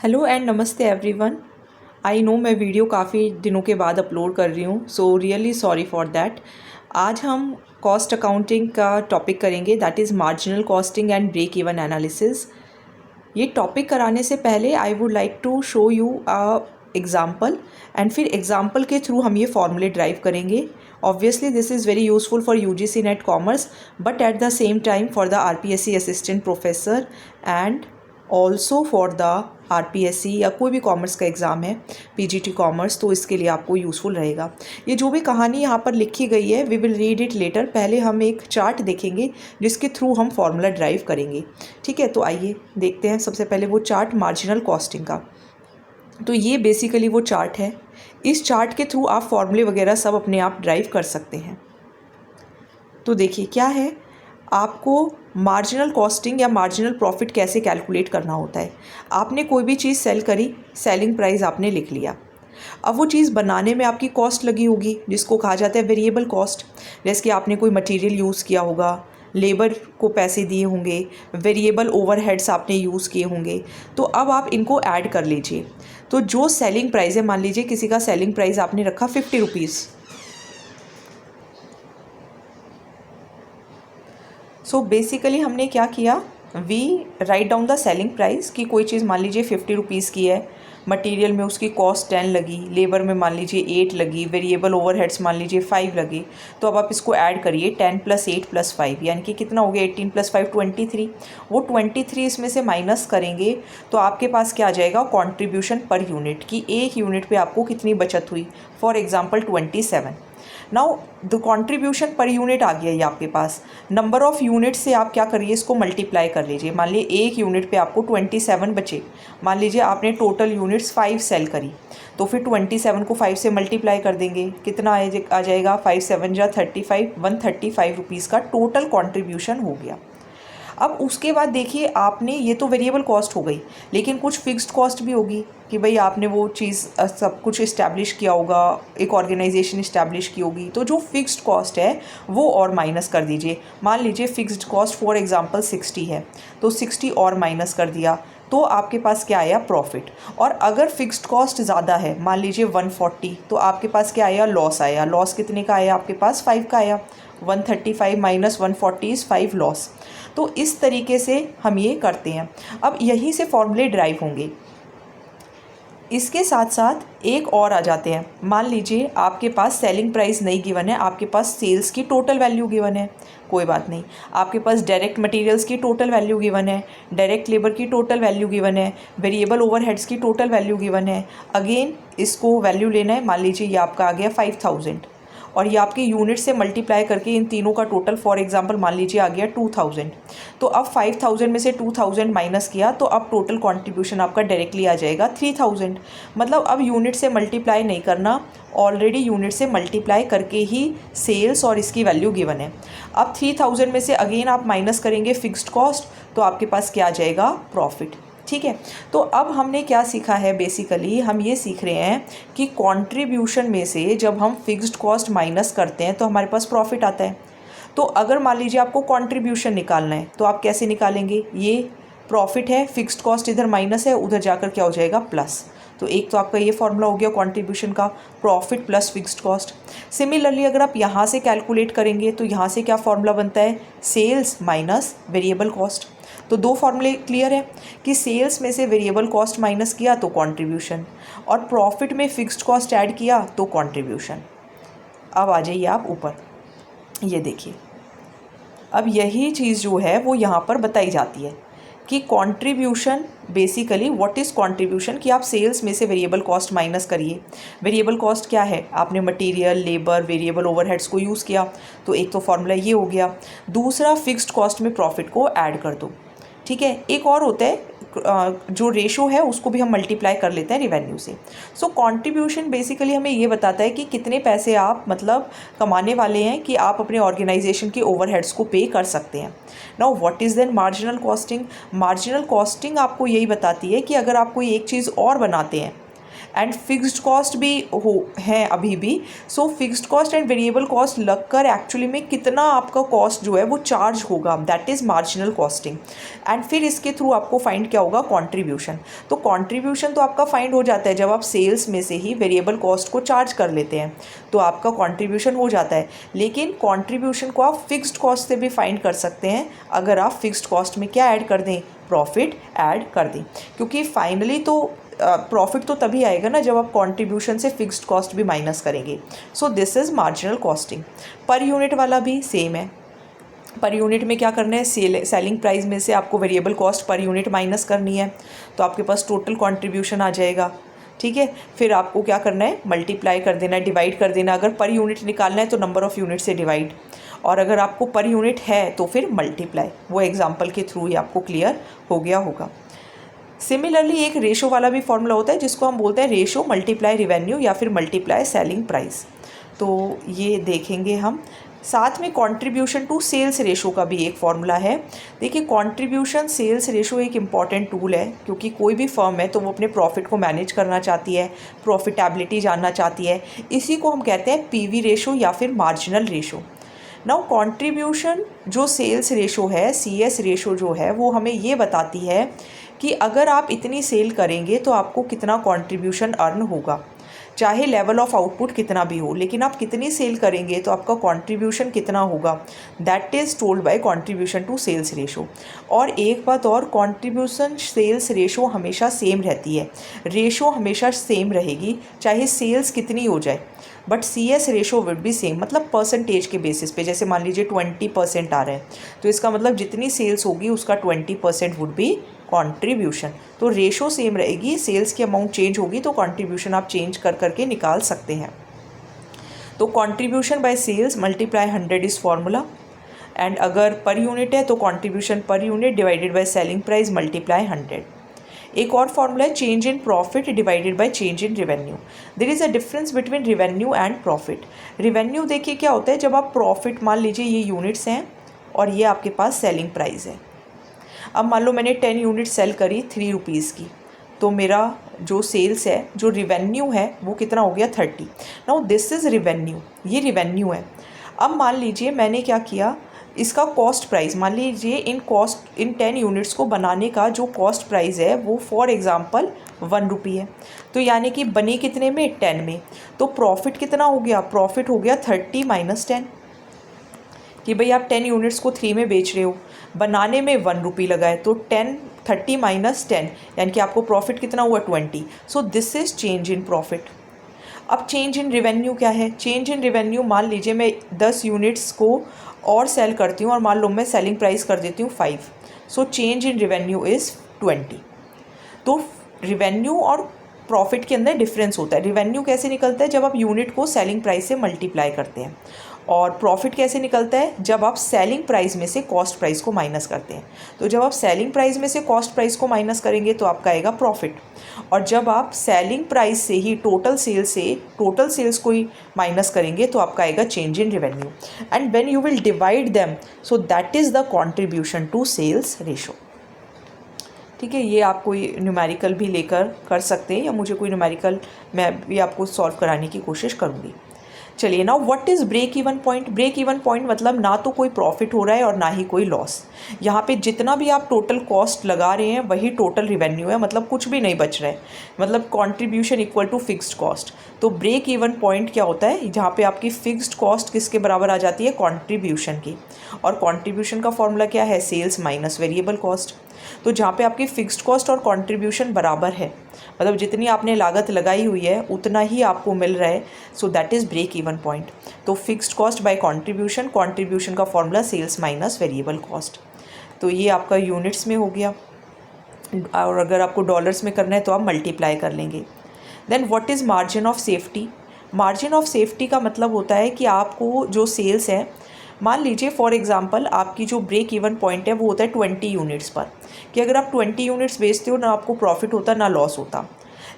Hello and नमस्ते everyone. I know मैं video काफ़ी दिनों के बाद अपलोड कर रही हूँ, so really sorry for that. आज हम कॉस्ट अकाउंटिंग का टॉपिक करेंगे, that is marginal costing and break even analysis. ये टॉपिक कराने से पहले I would like to show you a example and फिर एग्ज़ाम्पल के थ्रू हम ये फॉर्मूले ड्राइव करेंगे। Obviously this is very useful for UGC NET commerce, but at the same time for the RPSC assistant professor and also for the RPSC या कोई भी commerce का एग्ज़ाम है, पीजीटी कॉमर्स, तो इसके लिए आपको यूज़फुल रहेगा। ये जो भी कहानी यहाँ पर लिखी गई है we will read it later. पहले हम एक चार्ट देखेंगे जिसके थ्रू हम फॉर्मूला ड्राइव करेंगे। ठीक है, तो आइए देखते हैं सबसे पहले वो चार्ट मार्जिनल कॉस्टिंग का। तो ये बेसिकली वो चार्ट है। इस चार्ट के थ्रू आप फॉर्मूले वगैरह सब अपने आप ड्राइव कर सकते हैं। तो देखिए क्या है, आपको मार्जिनल कॉस्टिंग या मार्जिनल प्रॉफिट कैसे कैलकुलेट करना होता है। आपने कोई भी चीज़ सेल करी, सेलिंग प्राइस आपने लिख लिया। अब वो चीज़ बनाने में आपकी कॉस्ट लगी होगी जिसको कहा जाता है वेरिएबल कॉस्ट। जैसे कि आपने कोई मटेरियल यूज़ किया होगा, लेबर को पैसे दिए होंगे, वेरिएबल ओवरहेड्स आपने यूज़ किए होंगे। तो अब आप इनको ऐड कर लीजिए। तो जो सेलिंग प्राइस है, मान लीजिए किसी का सेलिंग प्राइस आपने रखा 50 रुपीज़। सो बेसिकली हमने क्या किया, we write down the selling price कि कोई चीज़ मान लीजिए 50 रुपीज़ की है, मटेरियल में उसकी कॉस्ट 10 लगी, लेबर में मान लीजिए 8 लगी, वेरिएबल ओवरहेड्स मान लीजिए 5 लगे। तो अब आप इसको ऐड करिए 10 + 8 + 5, यानी कि कितना हो गया 18 + 5 23। वो 23 इसमें से माइनस करेंगे तो आपके पास क्या आ जाएगा, कॉन्ट्रीब्यूशन पर यूनिट की एक यूनिट पे आपको कितनी बचत हुई, for example 27। Now the contribution per unit आ गया ये आपके पास। नंबर ऑफ़ यूनिट से आप क्या करिए, इसको मल्टीप्लाई कर लीजिए। मान लीजिए एक यूनिट पे आपको 27 बचे। मान लीजिए आपने टोटल यूनिट्स 5 सेल करी, तो फिर 27 को 5 से मल्टीप्लाई कर देंगे, कितना आ जाएगा, 5 × 7 = 35, 135 रुपीज़ का टोटल कॉन्ट्रीब्यूशन हो गया। अब उसके बाद देखिए, आपने ये तो वेरिएबल कॉस्ट हो गई, लेकिन कुछ फिक्स्ड कॉस्ट भी होगी कि भाई आपने वो चीज़ सब कुछ इस्टेब्लिश किया होगा, एक ऑर्गेनाइजेशन इस्टेब्लिश की होगी। तो जो फिक्स्ड कॉस्ट है वो और माइनस कर दीजिए। मान लीजिए फिक्स्ड कॉस्ट फॉर एग्जांपल 60 है, तो 60 और माइनस कर दिया, तो आपके पास क्या आया, प्रॉफिट। और अगर फिक्स्ड कॉस्ट ज़्यादा है, मान लीजिए 140, तो आपके पास क्या आया, लॉस आया। लॉस कितने का आया आपके पास, 5 का आया। 135 - 140 इज़ 5 लॉस। तो इस तरीके से हम ये करते हैं। अब यहीं से फॉर्मूले ड्राइव होंगे। इसके साथ साथ एक और आ जाते हैं। मान लीजिए आपके पास सेलिंग प्राइस नहीं गिवन है, आपके पास सेल्स की टोटल वैल्यू गिवन है, कोई बात नहीं। आपके पास डायरेक्ट मटेरियल्स की टोटल वैल्यू गिवन है, डायरेक्ट लेबर की टोटल वैल्यू गिवन है, वेरिएबल ओवरहेड्स की टोटल वैल्यू गिवन है। अगेन इसको वैल्यू लेना है। मान लीजिए ये आपका आ गया 5000 और ये आपके यूनिट से मल्टीप्लाई करके इन तीनों का टोटल फॉर एग्जांपल मान लीजिए आ गया 2000। तो अब 5000 में से 2000 माइनस किया तो अब टोटल कंट्रीब्यूशन आपका डायरेक्टली आ जाएगा 3000। मतलब अब यूनिट से मल्टीप्लाई नहीं करना, ऑलरेडी यूनिट से मल्टीप्लाई करके ही सेल्स और इसकी वैल्यू गिवन है। अब 3000 में से अगेन आप माइनस करेंगे फिक्स्ड कॉस्ट, तो आपके पास क्या आ जाएगा, प्रॉफिट। ठीक है, तो अब हमने क्या सीखा है, बेसिकली हम ये सीख रहे हैं कि कंट्रीब्यूशन में से जब हम फिक्स्ड कॉस्ट माइनस करते हैं तो हमारे पास प्रॉफिट आता है। तो अगर मान लीजिए आपको कंट्रीब्यूशन निकालना है तो आप कैसे निकालेंगे, ये प्रॉफिट है, फिक्स्ड कॉस्ट इधर माइनस है, उधर जाकर क्या हो जाएगा, प्लस। तो एक तो आपका ये फॉर्मूला हो गया कंट्रीब्यूशन का, profit plus fixed cost. Similarly अगर आप यहाँ से कैलकुलेट करेंगे तो यहाँ से क्या फॉर्मूला बनता है, सेल्स माइनस वेरिएबल कॉस्ट। तो दो फॉर्मूले क्लियर है कि सेल्स में से वेरिएबल कॉस्ट माइनस किया तो कंट्रीब्यूशन, और प्रॉफिट में फिक्स्ड कॉस्ट ऐड किया तो कंट्रीब्यूशन। अब आ जाइए आप ऊपर, ये देखिए, अब यही चीज़ जो है वो यहाँ पर बताई जाती है कि contribution basically what is contribution, कि आप सेल्स में से वेरिएबल कॉस्ट माइनस करिए। वेरिएबल कॉस्ट क्या है, आपने मटेरियल, लेबर, वेरिएबल ओवरहेड्स को यूज़ किया, तो एक तो फॉर्मूला ये हो गया। दूसरा, फिक्स्ड कॉस्ट में प्रॉफिट को ऐड कर दो। ठीक है, एक और होता है जो रेशो है उसको भी हम मल्टीप्लाई कर लेते हैं रिवेन्यू से। सो कंट्रीब्यूशन बेसिकली हमें ये बताता है कि कितने पैसे आप मतलब कमाने वाले हैं कि आप अपने ऑर्गेनाइजेशन के ओवरहेड्स को पे कर सकते हैं। Now what is then marginal costing. Marginal costing आपको यही बताती है कि अगर आप कोई एक चीज़ और बनाते हैं एंड फिक्स्ड कॉस्ट भी हो है अभी भी। सो fixed cost and variable cost लगकर एक्चुअली में कितना आपका कॉस्ट जो है वो चार्ज होगा, that is marginal costing. And फिर इसके थ्रू आपको फाइंड क्या होगा, कंट्रीब्यूशन। तो कंट्रीब्यूशन तो आपका फाइंड हो जाता है जब आप सेल्स में से ही वेरिएबल कॉस्ट को चार्ज कर लेते हैं, तो आपका कंट्रीब्यूशन हो जाता है। लेकिन कंट्रीब्यूशन को आप फिक्स्ड कॉस्ट से भी फाइंड कर सकते हैं अगर आप फिक्स्ड कॉस्ट में क्या ऐड कर दें, प्रॉफिट ऐड कर दें, क्योंकि फाइनली तो प्रॉफिट तो तभी आएगा ना जब आप कंट्रीब्यूशन से फिक्स्ड कॉस्ट भी माइनस करेंगे। So this is marginal costing. Per unit वाला भी सेम है। पर यूनिट में क्या करना है, सेलिंग प्राइस में से आपको variable cost per unit minus करनी है, तो आपके पास टोटल कंट्रीब्यूशन आ जाएगा। ठीक है, फिर आपको क्या करना है, मल्टीप्लाई कर देना है, डिवाइड कर देना। अगर पर यूनिट निकालना है तो नंबर ऑफ़ यूनिट से डिवाइड, और अगर आपको पर यूनिट है तो फिर मल्टीप्लाई। वो एग्जाम्पल के थ्रू ही आपको क्लियर हो गया होगा। सिमिलरली एक रेशो वाला भी फॉर्मूला होता है जिसको हम बोलते हैं रेशो मल्टीप्लाई रिवेन्यू या फिर मल्टीप्लाई सेलिंग प्राइस। तो ये देखेंगे हम। साथ में कंट्रीब्यूशन टू सेल्स रेशो का भी एक फॉर्मूला है। देखिए कंट्रीब्यूशन सेल्स रेशो एक इम्पॉर्टेंट टूल है, क्योंकि कोई भी फर्म है तो वो अपने प्रॉफिट को मैनेज करना चाहती है, प्रॉफिटेबिलिटी जानना चाहती है। इसी को हम कहते हैं पीवी रेशो या फिर मार्जिनल रेशो। नाउ कंट्रीब्यूशन जो सेल्स रेशो है, सीएस रेशो जो है, वो हमें ये बताती है कि अगर आप इतनी सेल करेंगे तो आपको कितना कंट्रीब्यूशन अर्न होगा, चाहे लेवल ऑफ आउटपुट कितना भी हो, लेकिन आप कितनी सेल करेंगे तो आपका कंट्रीब्यूशन कितना होगा, that is told by contribution to sales ratio. और एक बात और, कंट्रीब्यूशन सेल्स रेशो हमेशा सेम रहती है, रेशो हमेशा सेम रहेगी चाहे सेल्स कितनी हो जाए, but C S ratio would be same. मतलब परसेंटेज के बेसिस पे, जैसे मान लीजिए 20% आ रहा है तो इसका मतलब जितनी सेल्स होगी उसका 20% वुड बी कंट्रीब्यूशन। तो रेशो सेम रहेगी, सेल्स की अमाउंट चेंज होगी तो कंट्रीब्यूशन आप चेंज कर करके निकाल सकते हैं। तो contribution by sales multiply 100 is formula, and अगर पर यूनिट है तो contribution per unit divided by selling price multiply 100। एक और फॉर्मूला है change in profit divided by change in revenue. There is a difference between revenue and profit. Revenue देखिए क्या होता है, जब आप प्रॉफिट, मान लीजिए ये यूनिट्स हैं और ये आपके पास सेलिंग प्राइस है। अब मान लो मैंने 10 यूनिट सेल करी 3 रुपीज़ की, तो मेरा जो सेल्स है, जो रिवेन्यू है वो कितना हो गया 30। नाउ दिस इज़ रिवेन्यू, ये रिवेन्यू है। अब मान लीजिए मैंने क्या किया, इसका कॉस्ट प्राइस, मान लीजिए इन 10 यूनिट्स को बनाने का जो कॉस्ट प्राइस है वो फॉर एग्ज़ाम्पल 1 रुपी है, तो यानी कि बने कितने में, 10 में। तो प्रॉफिट कितना हो गया, प्रॉफिट हो गया 30 माइनस 10, कि भाई आप 10 यूनिट्स को 3 में बेच रहे हो, बनाने में 1 रुपी लगा है, तो 30 माइनस 10 यानी कि आपको प्रॉफिट कितना हुआ 20। So this is change in profit. अब चेंज इन रेवेन्यू क्या है, चेंज इन रेवेन्यू, मान लीजिए मैं 10 यूनिट्स को और सेल करती हूँ और मान लो मैं सेलिंग प्राइस कर देती हूँ 5, so change in revenue is 20। तो रेवेन्यू और प्रॉफिट के अंदर डिफरेंस होता है। रेवेन्यू कैसे निकलता है, जब आप यूनिट को सेलिंग प्राइस से मल्टीप्लाई करते हैं, और प्रॉफिट कैसे निकलता है, जब आप सेलिंग प्राइस में से कॉस्ट प्राइस को माइनस करते हैं। तो जब आप सेलिंग प्राइस में से कॉस्ट प्राइस को माइनस करेंगे तो आपका आएगा प्रॉफिट, और जब आप सेलिंग प्राइस से ही टोटल सेल्स को ही माइनस करेंगे तो आपका आएगा change in revenue. And when you will divide them, so that is the contribution to sales ratio. ठीक है, ये आप कोई न्यूमेरिकल भी लेकर कर सकते हैं, या मुझे कोई न्यूमेरिकल मैं भी आपको सॉल्व कराने की कोशिश करूँगी। चलिए, now what is break even point. Break even point मतलब ना तो कोई प्रॉफिट हो रहा है और ना ही कोई लॉस। यहाँ पे जितना भी आप टोटल कॉस्ट लगा रहे हैं वही टोटल रिवेन्यू है, मतलब कुछ भी नहीं बच रहा है, मतलब contribution equal to fixed cost. तो ब्रेक इवन पॉइंट क्या होता है, जहाँ पे आपकी फिक्स्ड कॉस्ट किसके बराबर आ जाती है, कंट्रीब्यूशन की। और कंट्रीब्यूशन का फॉर्मूला क्या है, सेल्स माइनस वेरिएबल कॉस्ट। तो जहाँ पे आपकी फिक्स्ड कॉस्ट और कंट्रीब्यूशन बराबर है, मतलब जितनी आपने लागत लगाई हुई है उतना ही आपको मिल रहा है, so that is break even point. तो fixed cost by contribution, contribution का formula sales minus variable cost. तो ये आपका यूनिट्स में हो गया, और अगर आपको डॉलर्स में करना है तो आप मल्टीप्लाई कर लेंगे। Then what is margin of safety. Margin of safety का मतलब होता है कि आपको जो सेल्स है, मान लीजिए फॉर एग्जांपल आपकी जो ब्रेक इवन पॉइंट है वो होता है 20 यूनिट्स पर, कि अगर आप 20 यूनिट्स बेचते हो ना आपको प्रॉफिट होता ना लॉस होता,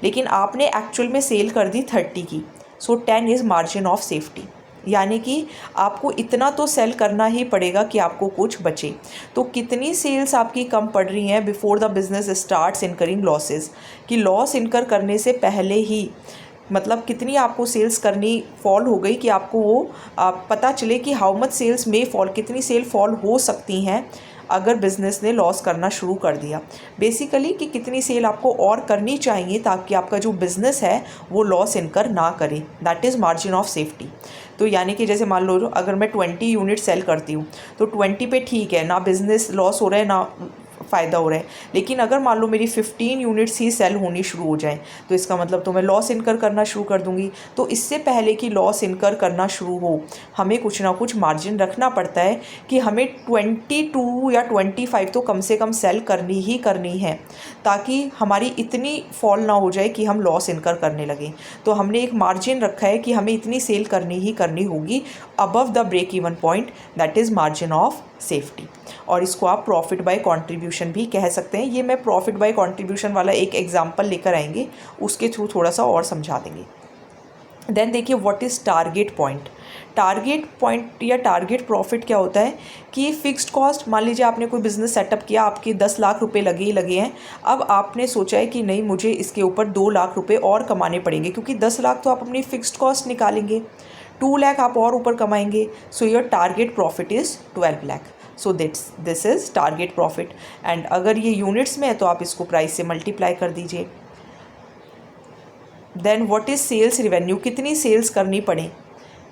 लेकिन आपने एक्चुअल में सेल कर दी 30 की, सो 10 इज़ मार्जिन ऑफ सेफ्टी। यानी कि आपको इतना तो सेल करना ही पड़ेगा कि आपको कुछ बचे। तो कितनी सेल्स आपकी कम पड़ रही हैं before the business starts incurring losses, कि लॉस इनकर करने से पहले ही मतलब कितनी आपको सेल्स करनी फॉल हो गई कि आपको वो पता चले कि हाउ मच सेल्स में फॉल, कितनी सेल फॉल हो सकती हैं अगर बिज़नेस ने लॉस करना शुरू कर दिया। बेसिकली कि कितनी सेल आपको और करनी चाहिए ताकि आपका जो बिज़नेस है वो लॉस इनकर ना करे, that is margin of safety. तो यानी कि जैसे मान लो अगर मैं 20 यूनिट सेल करती हूँ तो 20 पे ठीक है, ना बिज़नेस लॉस हो रहा है ना फ़ायदा हो रहा है। लेकिन अगर मान लो मेरी 15 यूनिट्स ही सेल होनी शुरू हो जाए तो इसका मतलब तो मैं लॉस इनकर करना शुरू कर दूंगी। तो इससे पहले कि लॉस इनकर करना शुरू हो हमें कुछ ना कुछ मार्जिन रखना पड़ता है कि हमें 22 या 25 तो कम से कम सेल करनी ही करनी है, ताकि हमारी इतनी फॉल ना हो जाए कि हम लॉस इनकर करने लगें। तो हमने एक मार्जिन रखा है कि हमें इतनी सेल करनी ही करनी होगी above the break even point, that is margin of safety. और इसको आप प्रॉफिट बाय कंट्रीब्यूशन भी कह सकते हैं। ये मैं प्रॉफिट बाय कंट्रीब्यूशन वाला एक एग्जांपल लेकर आएंगे, उसके थ्रू थोड़ा सा और समझा देंगे। देन देखिए what is target point. Target point या टारगेट प्रॉफिट क्या होता है कि फिक्स्ड कॉस्ट, मान लीजिए आपने कोई बिज़नेस सेटअप किया, आपके 10 लाख रुपए लगे ही लगे हैं। अब आपने सोचा है कि नहीं, मुझे इसके ऊपर 2 लाख रुपए और कमाने पड़ेंगे, क्योंकि 10 लाख तो आप अपनी फिक्स्ड कॉस्ट निकालेंगे, 2 लाख आप और ऊपर कमाएंगे। So your target profit is 12 lakh. So this is target profit. And अगर ये यूनिट्स में है तो आप इसको प्राइस से मल्टीप्लाई कर दीजिए। Then what is sales revenue, कितनी सेल्स करनी पड़े,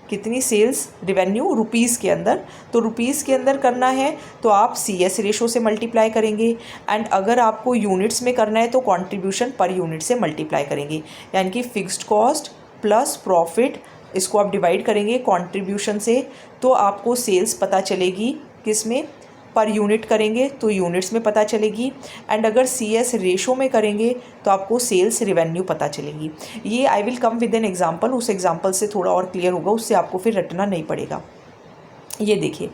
कितनी सेल्स रिवेन्यू रुपीज़ के अंदर, तो रुपीज़ के अंदर करना है तो आप CS रेशो से मल्टीप्लाई करेंगे। एंड अगर आपको यूनिट्स में करना है तो कंट्रीब्यूशन पर यूनिट से मल्टीप्लाई करेंगे। यानी कि फिक्स्ड कॉस्ट प्लस प्रॉफिट, इसको आप डिवाइड करेंगे कंट्रीब्यूशन से, तो आपको सेल्स पता चलेगी किस में, पर यूनिट करेंगे तो यूनिट्स में पता चलेगी। एंड अगर CS रेशो में करेंगे तो आपको सेल्स रिवेन्यू पता चलेगी। ये I will come with an example, उस एग्जांपल से थोड़ा और क्लियर होगा, उससे आपको फिर रटना नहीं पड़ेगा। ये देखिए,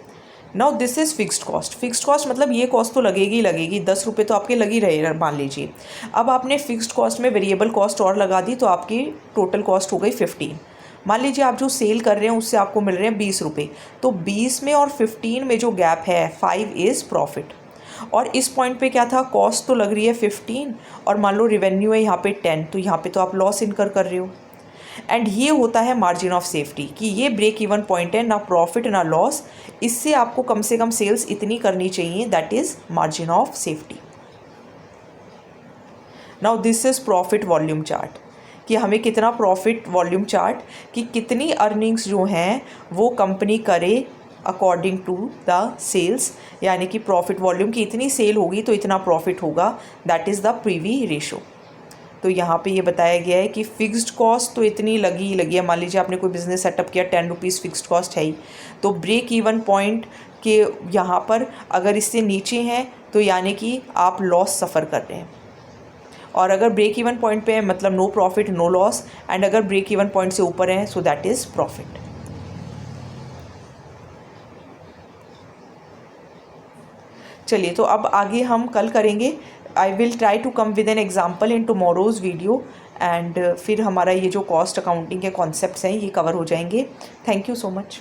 now this is fixed cost. Fixed cost मतलब ये कॉस्ट तो लगेगी ही लगेगी, 10 रुपये तो आपके लग ही रहे मान लीजिए। अब आपने फिक्स्ड कॉस्ट में वेरिएबल कॉस्ट और लगा दी तो आपकी टोटल कॉस्ट हो गई 15। मान लीजिए आप जो सेल कर रहे हैं उससे आपको मिल रहे हैं 20 रुपये, तो 20 में और 15 में जो गैप है 5 इज़ प्रॉफिट। और इस पॉइंट पे क्या था, कॉस्ट तो लग रही है 15 और मान लो रिवेन्यू है यहाँ पे 10, तो यहाँ पे तो आप लॉस इनकर कर रहे हो। एंड ये होता है मार्जिन ऑफ सेफ्टी, कि ये ब्रेक इवन पॉइंट है, ना प्रॉफिट ना लॉस, इससे आपको कम से कम सेल्स इतनी करनी चाहिए, that is margin of safety. Now this is profit volume chart, कि हमें कितना प्रॉफिट वॉल्यूम चार्ट, कि कितनी अर्निंग्स जो हैं वो कंपनी करे अकॉर्डिंग टू द सेल्स, यानी कि प्रॉफिट वॉल्यूम की इतनी सेल होगी तो इतना प्रॉफिट होगा, that is the PV ratio. तो यहाँ पे ये बताया गया है कि फिक्स्ड कॉस्ट तो इतनी लगी ही लगी है। मान लीजिए आपने कोई बिज़नेस सेटअप किया, 10 रुपीज़ फिक्स्ड कॉस्ट है ही, तो ब्रेक इवन पॉइंट के यहाँ पर अगर इससे नीचे हैं तो यानी कि आप लॉस सफ़र कर रहे हैं, और अगर ब्रेक इवन पॉइंट पे है मतलब no profit no loss, and अगर ब्रेक इवन पॉइंट से ऊपर है सो दैट इज़ प्रॉफिट। चलिए, तो अब आगे हम कल करेंगे। I will try to come with an example in tomorrow's video, and फिर हमारा ये जो कॉस्ट अकाउंटिंग के कॉन्सेप्ट्स हैं ये कवर हो जाएंगे। Thank you so much.